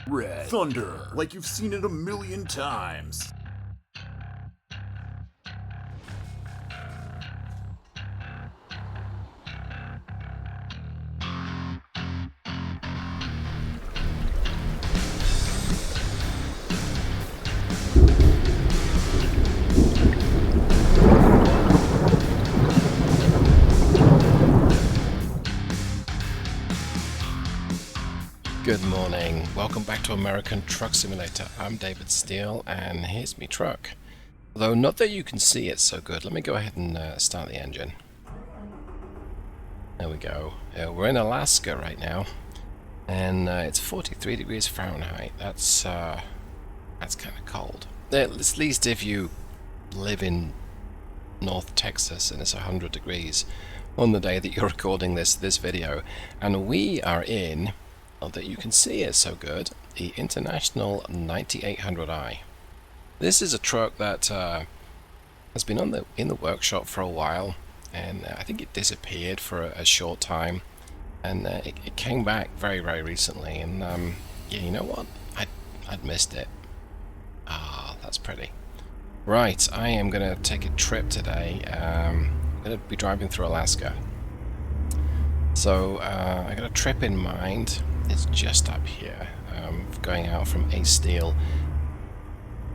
red, thunder, like you've seen it a million times. Good morning, welcome back to American Truck Simulator. I'm David Steele and here's me truck. Although not that you can see it so good, let me go ahead and start the engine. There we go. We're in Alaska right now and it's 43 degrees Fahrenheit. That's kind of cold. At least if you live in North Texas and it's 100 degrees on the day that you're recording this video. And we are in, that you can see it so good, the International 9800i. This is a truck that has been in the workshop for a while, and I think it disappeared for a short time, and it came back very recently. And yeah, you know what? I'd missed it. Ah, that's pretty. Right, I am gonna take a trip today. I'm gonna be driving through Alaska. So I got a trip in mind. It's just up here, going out from Steele.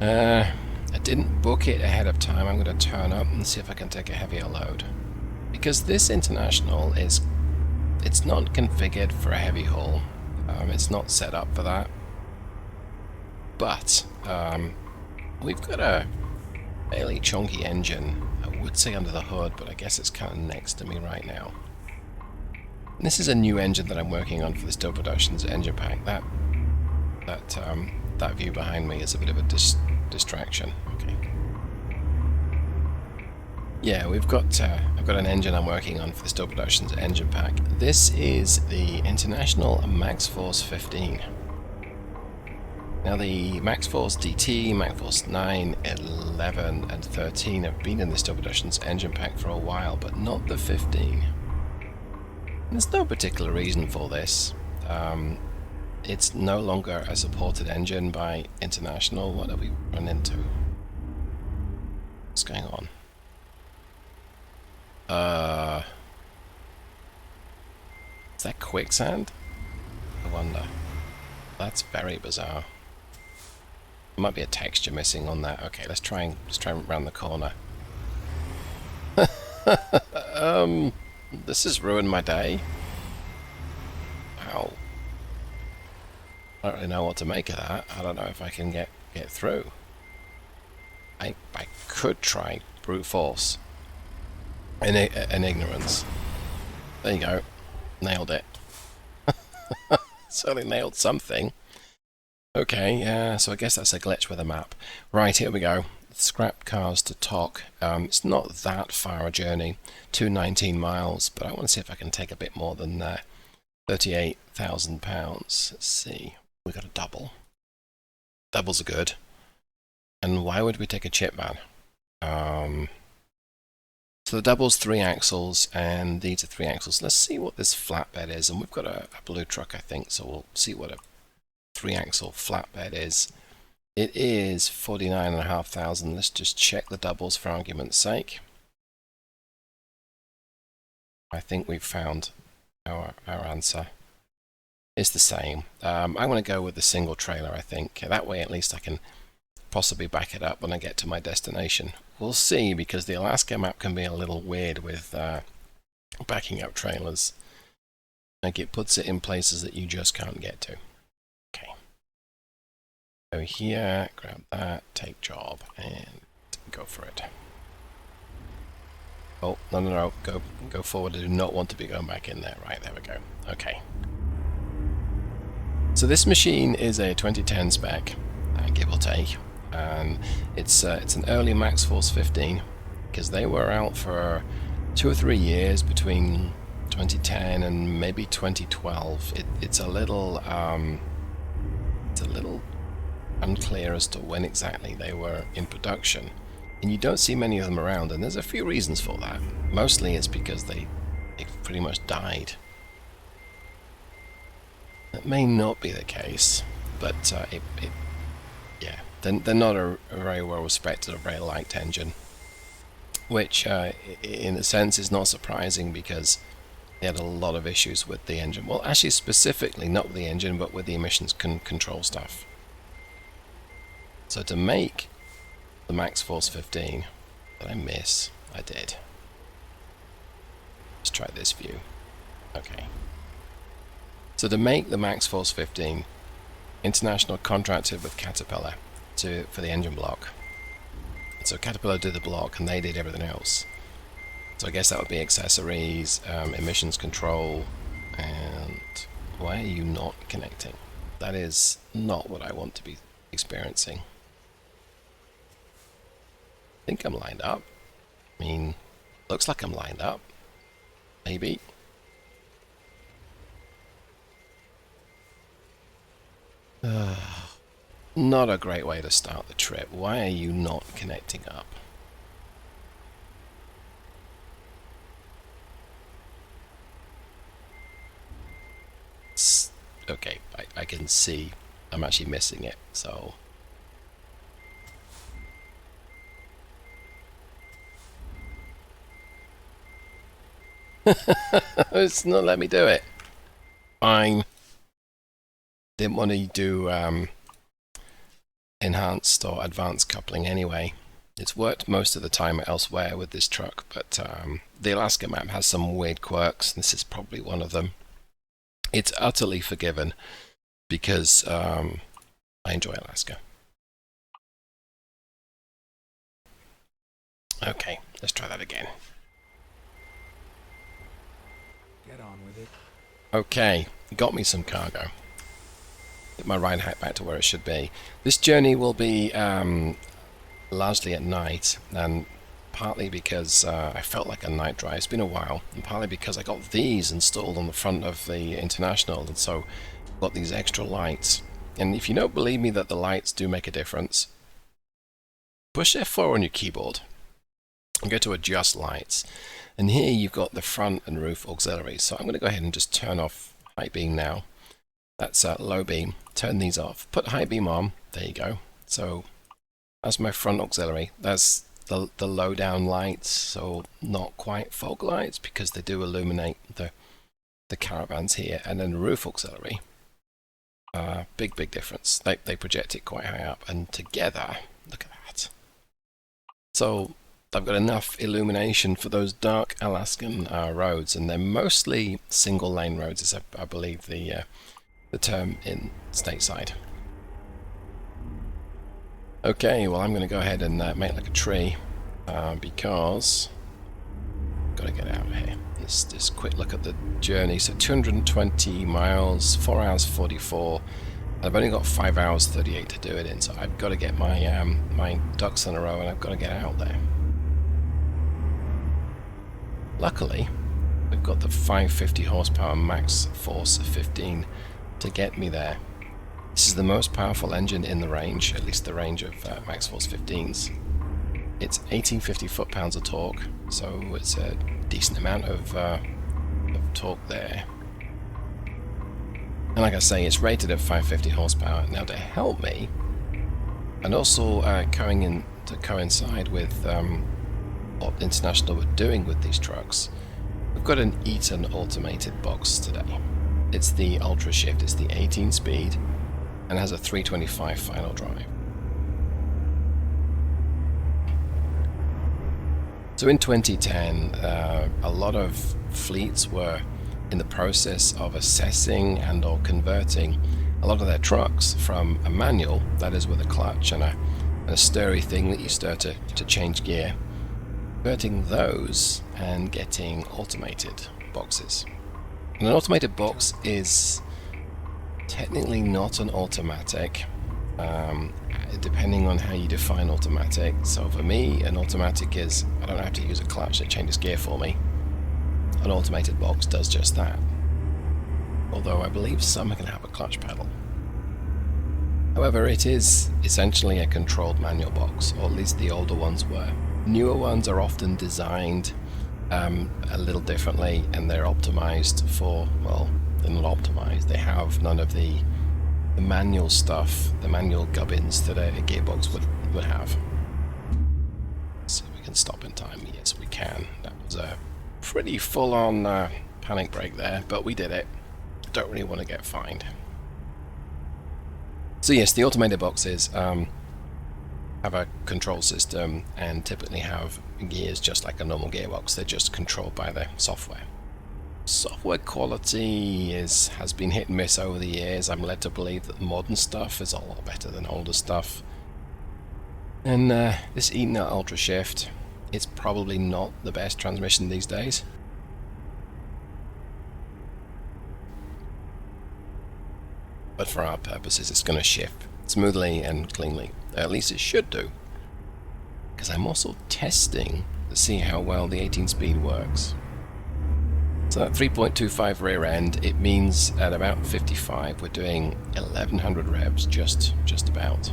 I didn't book it ahead of time. I'm going to turn up and see if I can take a heavier load. Because this International it's not configured for a heavy haul. It's not set up for that. But we've got a fairly chunky engine. I would say under the hood, but I guess it's kind of next to me right now. This is a new engine that I'm working on for the Steele Productions Engine Pack. That view behind me is a bit of a distraction. Okay. Yeah, I've got an engine I'm working on for the Steele Productions Engine Pack. This is the International Maxxforce 15. Now the Maxxforce DT, Maxxforce 9, 11, and 13 have been in the Steele Productions Engine Pack for a while, but not the 15. There's no particular reason for this. It's no longer a supported engine by International. What have we run into? What's going on? Is that quicksand? I wonder. That's very bizarre. There might be a texture missing on that. Okay, let's try and round the corner. This has ruined my day. Wow. I don't really know what to make of that. I don't know if I can get through. I could try brute force. And ignorance. There you go. Nailed it. Certainly nailed something. Okay, so I guess that's a glitch with a map. Right, here we go. Scrap cars to Tok. It's not that far a journey, 219 miles, but I want to see if I can take a bit more than 38,000 pounds. Let's see. We got a double. Doubles are good. And why would we take a chip van? So the double's 3 axles, and these are 3 axles. Let's see what this flatbed is, and we've got a blue truck, I think, so we'll see what a 3-axle flatbed is. It is 49,500. Let's just check the doubles for argument's sake. I think we've found our answer. It's the same. I'm going to go with the single trailer, I think. That way at least I can possibly back it up when I get to my destination. We'll see, because the Alaska map can be a little weird with backing up trailers. Like, it puts it in places that you just can't get to. Okay. Go here, grab that, take job, and go for it. Oh, no, go forward. I do not want to be going back in there. Right, there we go. Okay. So this machine is a 2010 spec, give or take. And it's an early Maxxforce 15, because they were out for 2 or 3 years between 2010 and maybe 2012. It's a little unclear as to when exactly they were in production, and you don't see many of them around, and there's a few reasons for that. Mostly it's because they pretty much died. That may not be the case. but yeah, they're not a very well respected or very liked engine, which in a sense is not surprising because they had a lot of issues with the engine. Well, actually specifically not with the engine, but with the emissions control stuff. So to make the Maxxforce 15, did I miss? I did. Let's try this view. Okay. So to make the Maxxforce 15, International contracted with Caterpillar for the engine block. So Caterpillar did the block and they did everything else. So I guess that would be accessories, emissions control, and why are you not connecting? That is not what I want to be experiencing. I think I'm lined up. I mean, looks like I'm lined up. Maybe. Not a great way to start the trip. Why are you not connecting up? Okay, I can see I'm actually missing it, so... It's not letting me do it. Fine. Didn't want to do enhanced or advanced coupling anyway. It's worked most of the time elsewhere with this truck, but the Alaska map has some weird quirks. This is probably one of them. It's utterly forgiven because I enjoy Alaska. Okay, let's try that again. Get on with it. Okay, got me some cargo. Get my ride height back to where it should be. This journey will be largely at night, and partly because I felt like a night drive. It's been a while, and partly because I got these installed on the front of the International, and so I've got these extra lights. And if you don't believe me that the lights do make a difference, push F4 on your keyboard and go to adjust lights. And here you've got the front and roof auxiliaries. So I'm going to go ahead and just turn off high beam now. That's low beam. Turn these off. Put high beam on. There you go. So that's my front auxiliary. That's the low down lights. So not quite fog lights because they do illuminate the caravans here. And then the roof auxiliary. Big difference. They project it quite high up. And together, look at that. So I've got enough illumination for those dark Alaskan roads, and they're mostly single lane roads, is I believe the term in stateside. Okay, well I'm going to go ahead and make like a tree because I've got to get out of here. Let's just quick look at the journey. So 220 miles, 4 hours 44. I've only got 5 hours 38 to do it in, so I've got to get my my ducks in a row, and I've got to get out there. Luckily, we've got the 550 horsepower Maxxforce 15 to get me there. This is the most powerful engine in the range, at least the range of Maxxforce 15s. It's 1850 foot-pounds of torque, so it's a decent amount of torque there. And like I say, it's rated at 550 horsepower. Now to help me, and also going in to coincide with what International were doing with these trucks, we've got an Eaton automated box today. It's the Ultra Shift, it's the 18 speed, and has a 325 final drive. So in 2010, a lot of fleets were in the process of assessing and or converting a lot of their trucks from a manual, that is with a clutch and a stirry thing that you stir to change gear, converting those and getting automated boxes. And an automated box is technically not an automatic, depending on how you define automatic. So for me, an automatic is I don't have to use a clutch that changes gear for me. An automated box does just that. Although I believe some can have a clutch pedal. However, it is essentially a controlled manual box, or at least the older ones were. Newer ones are often designed a little differently, and they're optimized for, well, they're not optimized. They have none of the manual stuff, the manual gubbins that a gearbox would have. See if we can stop in time. Yes, we can. That was a pretty full-on panic brake there, but we did it. Don't really want to get fined. So yes, the automated boxes have a control system and typically have gears just like a normal gearbox. They're just controlled by the software. Software quality has been hit and miss over the years. I'm led to believe that modern stuff is a lot better than older stuff. And this Eatonite Ultra Shift, it's probably not the best transmission these days. But for our purposes, it's going to shift smoothly and cleanly. At least it should do. Because I'm also testing to see how well the 18-speed works. So that 3.25 rear end, it means at about 55 we're doing 1100 revs, just about.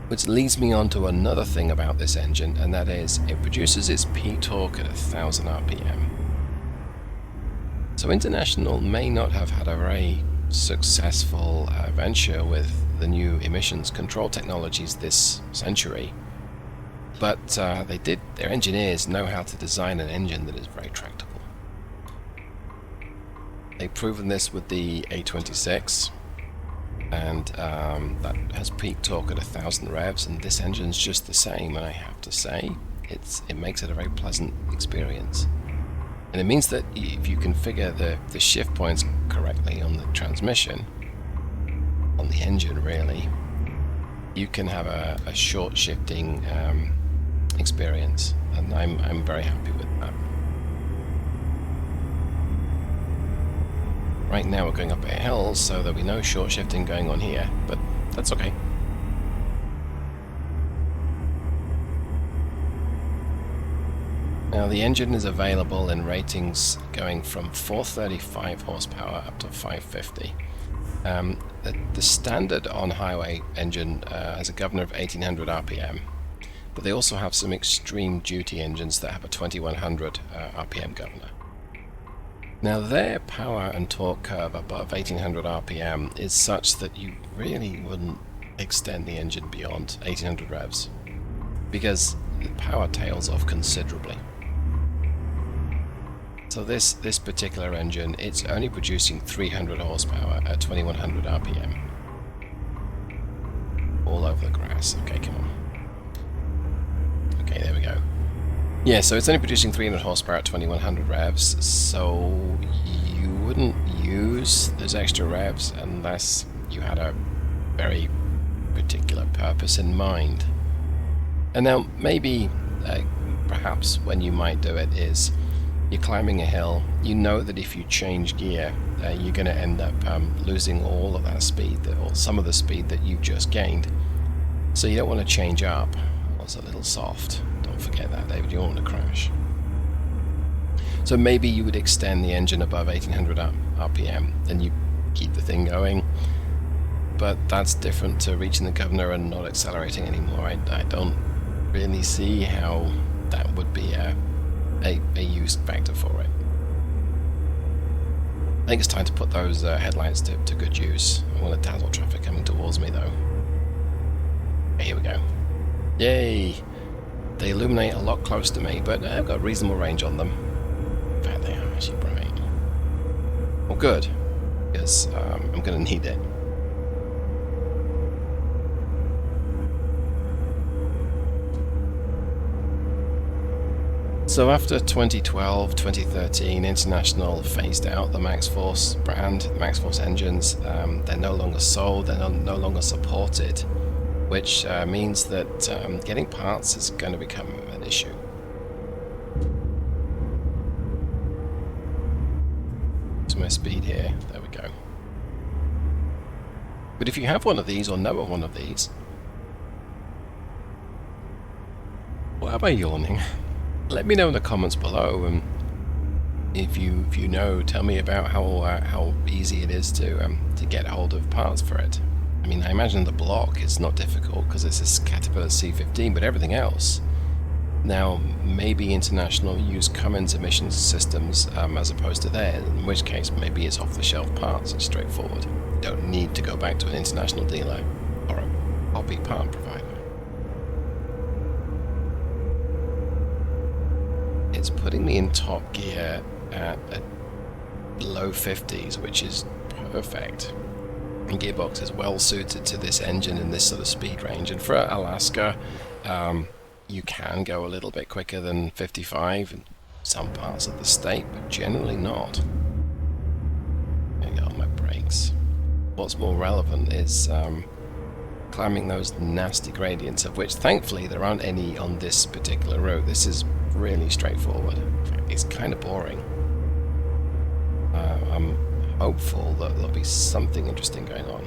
Which leads me on to another thing about this engine, and that is it produces its peak torque at 1000 RPM. So International may not have had a very successful venture with the new emissions control technologies this century, but their engineers know how to design an engine that is very tractable. They've proven this with the A26, and that has peak torque at 1000 revs, and this engine's just the same, and I have to say it makes it a very pleasant experience. And it means that if you configure the shift points correctly on the transmission, on the engine really, you can have a short shifting experience, and I'm very happy with that. Right now we're going up a hill, so there'll be no short shifting going on here, but that's okay. Now the engine is available in ratings going from 435 horsepower up to 550. The standard on-highway engine has a governor of 1800 RPM, but they also have some extreme duty engines that have a 2100 RPM governor. Now their power and torque curve above 1800 RPM is such that you really wouldn't extend the engine beyond 1800 revs, because the power tails off considerably. So this particular engine, it's only producing 300 horsepower at 2100 RPM. All over the grass. Okay, come on. Okay, there we go. Yeah, so it's only producing 300 horsepower at 2100 revs, so you wouldn't use those extra revs unless you had a very particular purpose in mind. And now, maybe, perhaps when you might do it is, you're climbing a hill, you know that if you change gear, you're going to end up losing all of that speed, or some of the speed that you've just gained. So you don't want to change up. Oh, it's a little soft. Don't forget that, David, you don't want to crash. So maybe you would extend the engine above 1800 RPM and you keep the thing going. But that's different to reaching the governor and not accelerating anymore. I don't really see how that would be a use factor for it. I think it's time to put those headlights to good use. I want to dazzle traffic coming towards me though. Okay, here we go. Yay! They illuminate a lot closer to me, but I've got reasonable range on them. In fact, they are actually bright. Well, good, because I'm going to need it. So after 2012, 2013, International phased out the Maxxforce brand, the Maxxforce engines. They're no longer sold, they're no longer supported, which means that getting parts is going to become an issue. So my speed here, there we go. But if you have one of these or know of one of these, why am I yawning? Let me know in the comments below, and if you know, tell me about how easy it is to get hold of parts for it. I mean, I imagine the block is not difficult because it's this Caterpillar C15, but everything else. Now, maybe International use Cummins emissions systems as opposed to theirs, in which case maybe it's off-the-shelf parts. It's straightforward. don't need to go back to an international dealer or a hobby part provider. It's putting me in top gear at low 50s, which is perfect. The gearbox is well suited to this engine in this sort of speed range, and for Alaska, you can go a little bit quicker than 55 in some parts of the state, but generally not. There you go, my brakes. What's more relevant is climbing those nasty gradients, of which thankfully there aren't any on this particular route. This is really straightforward. It's kind of boring. I'm hopeful that there'll be something interesting going on.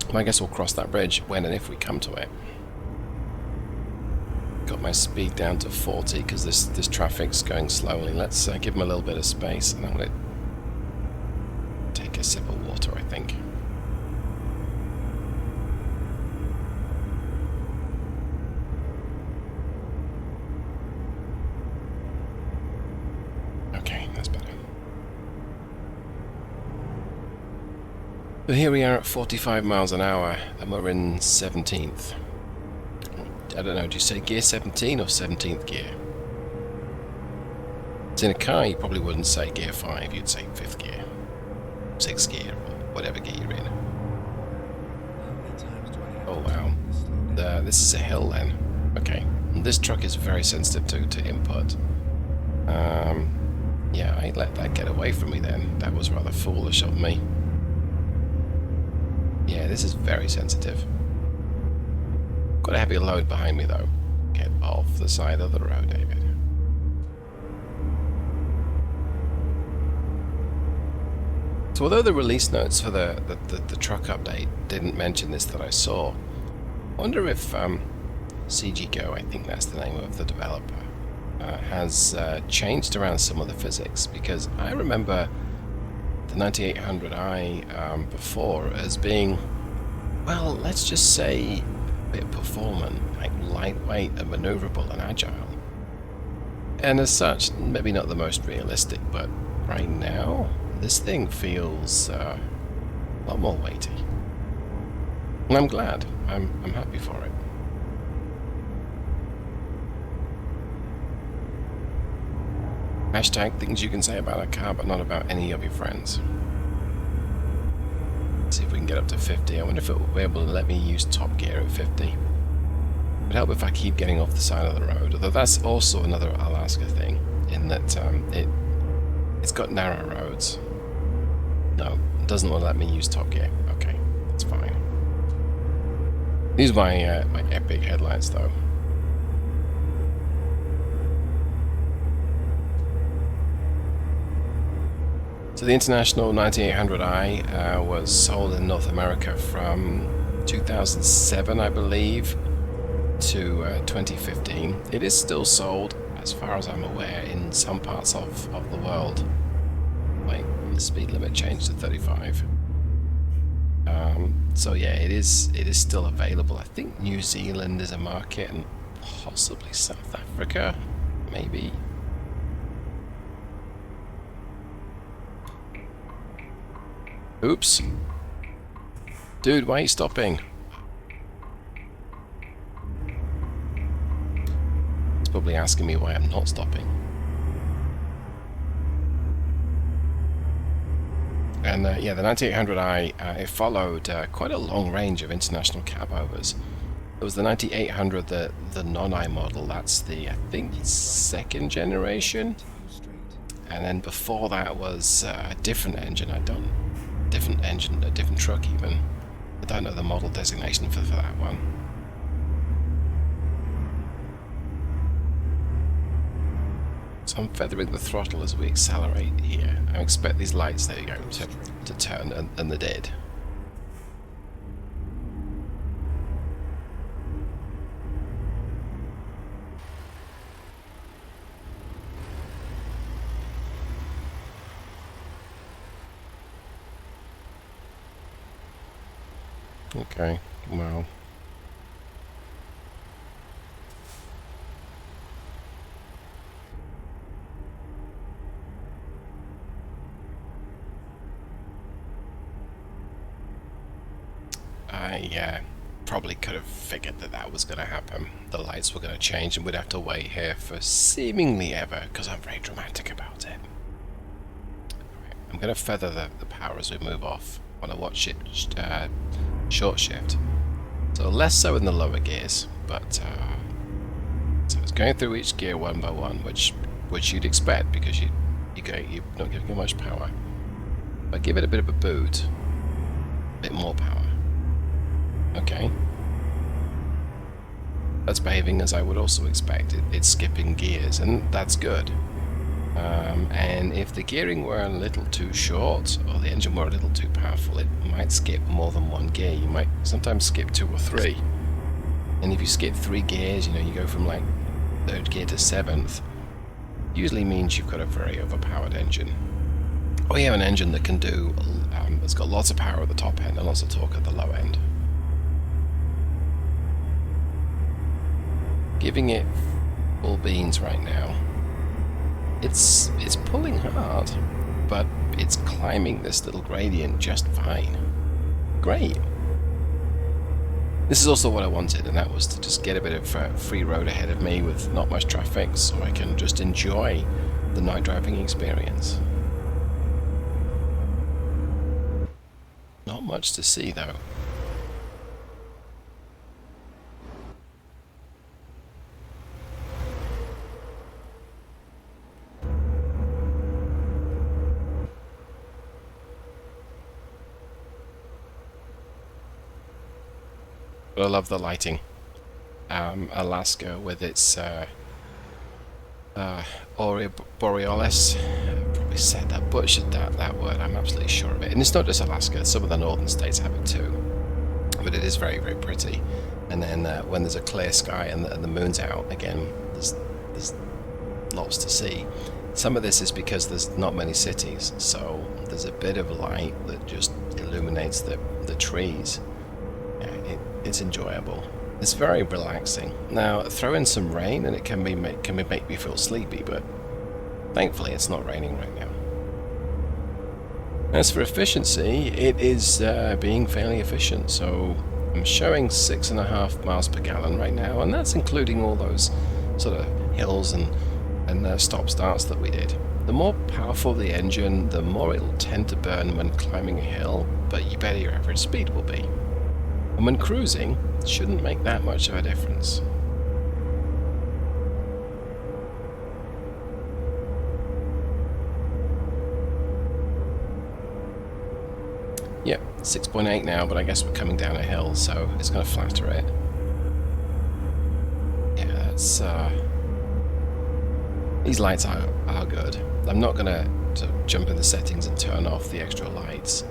Well, I guess we'll cross that bridge when and if we come to it. Got my speed down to 40 because this traffic's going slowly. Let's give them a little bit of space, and I'm going to take a sip of water, I think. Okay, that's better. But here we are at 45 miles an hour, and we're in 17th. I don't know, do you say gear 17 or 17th gear? It's in a car, you probably wouldn't say gear 5, you'd say 5th gear, 6th gear, or whatever gear you're in. Oh wow, this is a hill then. Okay, and this truck is very sensitive to input. Yeah, I let that get away from me then. That was rather foolish of me. Yeah, this is very sensitive. Got a heavy load behind me though. Get off the side of the road, David. So although the release notes for the truck update didn't mention this that I saw, I wonder if CGGO, I think that's the name of the developer, has changed around some of the physics, because I remember the 9800i before as being, well, let's just say a bit performant, like lightweight and maneuverable and agile. And as such, maybe not the most realistic, but right now, this thing feels a lot more weighty. And I'm glad. I'm happy for it. Hashtag things you can say about a car, but not about any of your friends. Let's see if we can get up to 50. I wonder if it will be able to let me use top gear at 50. It would help if I keep getting off the side of the road, although that's also another Alaska thing, in that it's got narrow roads. No, it doesn't want to let me use top gear. Okay, that's fine. These are my my epic headlights though. So the International 9800i was sold in North America from 2007, I believe, to 2015. It is still sold, as far as I'm aware, in some parts of the world. Like, the speed limit changed to 35. So yeah, it is still available. I think New Zealand is a market, and possibly South Africa, maybe. Oops. Dude, why are you stopping? It's probably asking me why I'm not stopping. And yeah, the 9800i, it followed quite a long range of international cab-overs. There was the 9800, the non-I model, that's the, I think, second generation. And then before that was a different engine, a different truck even. I don't know the model designation for that one. So I'm feathering the throttle as we accelerate here. I expect these lights, there you go, to turn, and they did. Okay, well. I probably could have figured that that was going to happen. The lights were going to change and we'd have to wait here for seemingly ever, because I'm very dramatic about it. Right, I'm going to feather the power as we move off on a watch shift, short shift. So less so in the lower gears, but so it's going through each gear one by one, which you'd expect because you're not giving it much power. But give it a bit of a boot, a bit more power. Okay. That's behaving as I would also expect. It's skipping gears, and that's good. And if the gearing were a little too short, or the engine were a little too powerful, it might skip more than one gear. You might sometimes skip 2 or 3. And if you skip 3 gears, you know, you go from like 3rd gear to 7th, usually means you've got a very overpowered engine. Or you have an engine that can do, it's got lots of power at the top end and lots of torque at the low end. Giving it full beans right now. It's pulling hard, but it's climbing this little gradient just fine. Great. This is also what I wanted, and that was to just get a bit of free road ahead of me with not much traffic, so I can just enjoy the night driving experience. Not much to see though. But I love the lighting. Alaska with its Aurora Borealis. Probably said that, butchered that word. I'm absolutely sure of it. And it's not just Alaska. Some of the northern states have it too. But it is very, very pretty. And then when there's a clear sky and the moon's out, again, there's lots to see. Some of this is because there's not many cities, so there's a bit of light that just illuminates the trees. It's enjoyable. It's very relaxing. Now, throw in some rain and it can make me feel sleepy, but thankfully it's not raining right now. As for efficiency, it is being fairly efficient. So I'm showing 6.5 miles per gallon right now, and that's including all those sort of hills and stop-starts that we did. The more powerful the engine, the more it'll tend to burn when climbing a hill, but you better your average speed will be. And when cruising, it shouldn't make that much of a difference. Yep, 6.8 now, but I guess we're coming down a hill, so it's going to flatter it. Yeah, that's... These lights are good. I'm not going to jump in the settings and turn off the extra lights.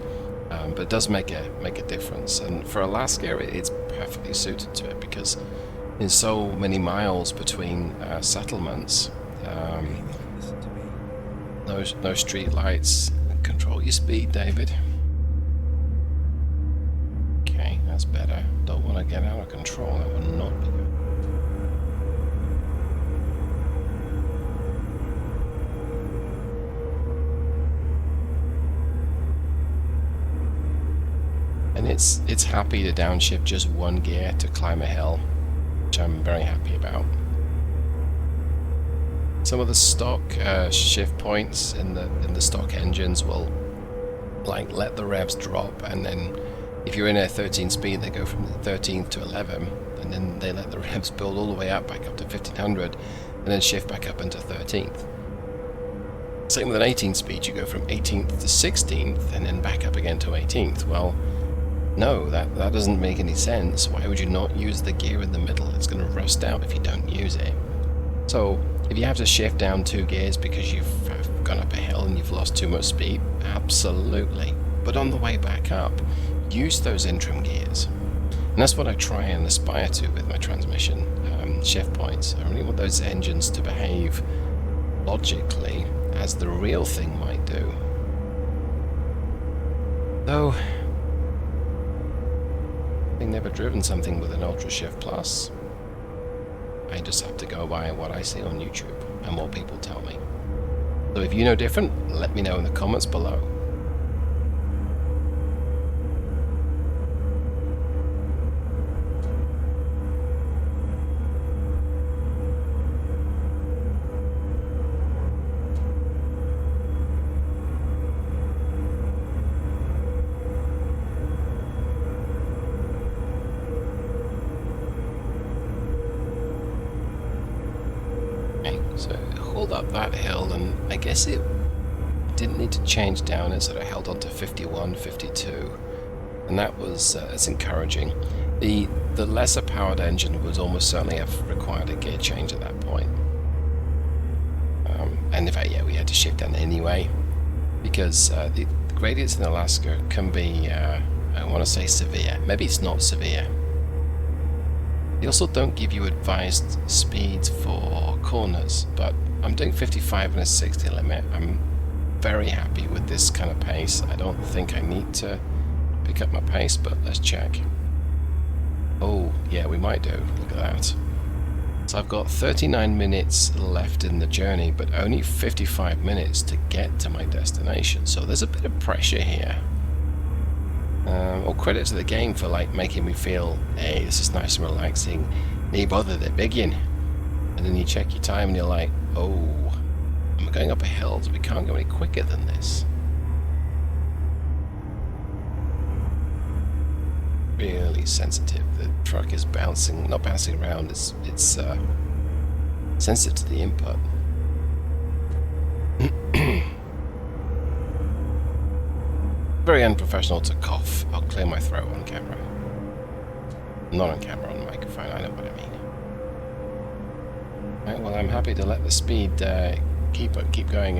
But it does make a difference, and for Alaska it's perfectly suited to it because there's so many miles between settlements. No street lights. Control your speed, David. Okay, that's better. Don't want to get out of control. That would not be good. And it's happy to downshift just 1 gear to climb a hill, which I'm very happy about. Some of the stock shift points in the stock engines will like let the revs drop, and then if you're in a 13 speed, they go from 13th to 11, and then they let the revs build all the way up back up to 1500, and then shift back up into 13th. Same with an 18 speed, you go from 18th to 16th, and then back up again to 18th. Well, no, that doesn't make any sense. Why would you not use the gear in the middle? It's going to rust out if you don't use it. So, if you have to shift down 2 gears because you've gone up a hill and you've lost too much speed, absolutely. But on the way back up, use those interim gears. And that's what I try and aspire to with my transmission shift points. I really want those engines to behave logically as the real thing might do. Though, I've never driven something with an Ultra Shift Plus. I just have to go by what I see on YouTube and what people tell me. So if you know different, let me know in the comments below. that hill, and I guess it didn't need to change down. It sort of held on to 51, 52, and that was that's encouraging. The lesser powered engine would almost certainly have required a gear change at that point. And in fact, yeah, we had to shift down anyway, because the gradients in Alaska can be, I want to say severe. Maybe it's not severe. They also don't give you advised speeds for corners, but I'm doing 55 and a 60 limit. I'm very happy with this kind of pace. I don't think I need to pick up my pace, but let's check. Oh, yeah, we might do. Look at that. So I've got 39 minutes left in the journey, but only 55 minutes to get to my destination. So there's a bit of pressure here. Well, credit to the game for like making me feel, hey, this is nice and relaxing. Need bother the biggin. And then you check your time and you're like, oh, I'm going up a hill, so we can't go any quicker than this. Really sensitive. The truck is bouncing, not bouncing around, it's sensitive to the input. Very unprofessional to cough. I'll clear my throat on camera. Not on camera, on the microphone, I know what I mean. Right, well, I'm happy to let the speed keep going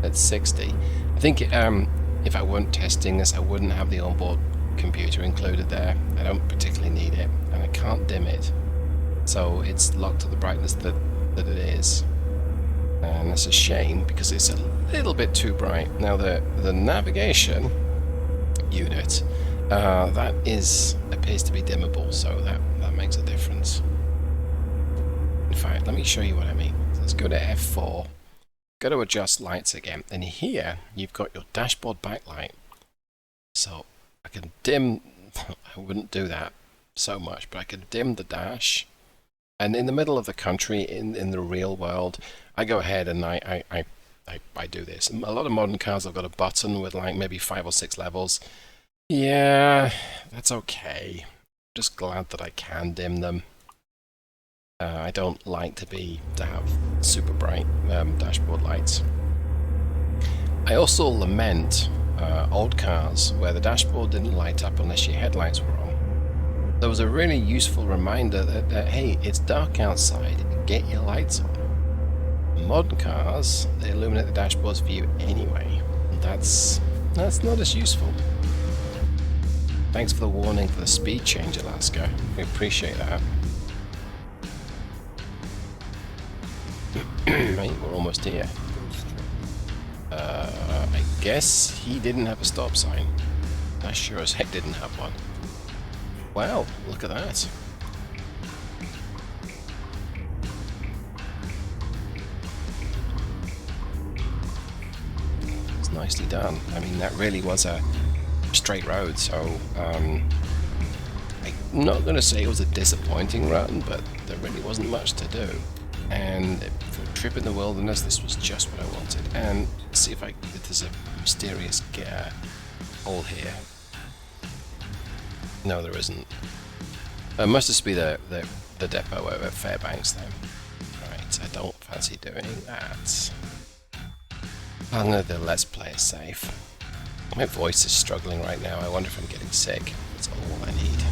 at 60. I think if I weren't testing this, I wouldn't have the onboard computer included there. I don't particularly need it, and I can't dim it, so it's locked to the brightness that it is, and that's a shame because it's a little bit too bright. Now the navigation unit that appears to be dimmable, so that makes a difference. In fact, let me show you what I mean. Let's go to F4, go to adjust lights again, and here you've got your dashboard backlight. So I can dim, I wouldn't do that so much, but I can dim the dash. And in the middle of the country, in the real world, I go ahead and I do this. A lot of modern cars have got a button with like maybe 5 or 6 levels. Yeah, that's okay. Just glad that I can dim them. I don't like to have super bright dashboard lights. I also lament old cars where the dashboard didn't light up unless your headlights were on. There was a really useful reminder that hey, it's dark outside, get your lights on. Modern cars, they illuminate the dashboards for you anyway. That's not as useful. Thanks for the warning for the speed change, Alaska. We appreciate that. Right, we're almost here. I guess he didn't have a stop sign. I sure as heck didn't have one. Wow, look at that. It's nicely done. I mean, that really was a straight road, so I'm not going to say it was a disappointing run, but there really wasn't much to do. And for a trip in the wilderness, this was just what I wanted. And see if there's a mysterious hole here. No, there isn't. It must just be the depot over Fairbanks then. Right, I don't fancy doing that. I'm gonna do let's play it safe. My voice is struggling right now. I wonder if I'm getting sick. That's all I need.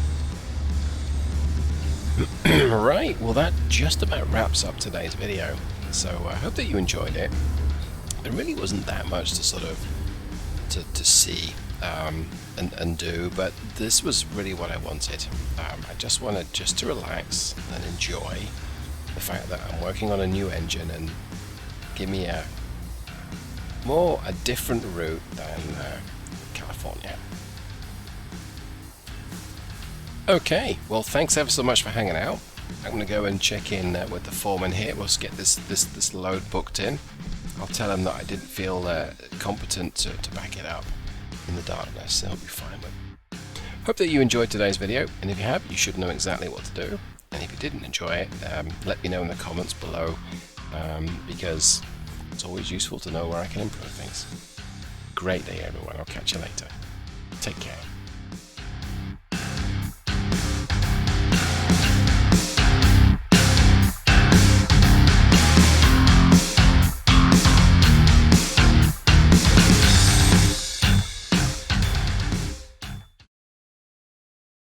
Right, well that just about wraps up today's video. So I hope that you enjoyed it. There really wasn't that much to sort of to see and do, but this was really what I wanted. I just wanted to relax and enjoy the fact that I'm working on a new engine and give me a different route than California. Okay, well thanks ever so much for hanging out. I'm going to go and check in with the foreman here. We'll get this load booked in. I'll tell him that I didn't feel competent to back it up in the darkness. He'll be fine with it. Hope that you enjoyed today's video, and if you have, you should know exactly what to do. And if you didn't enjoy it, let me know in the comments below, because it's always useful to know where I can improve things. Great day everyone, I'll catch you later. Take care.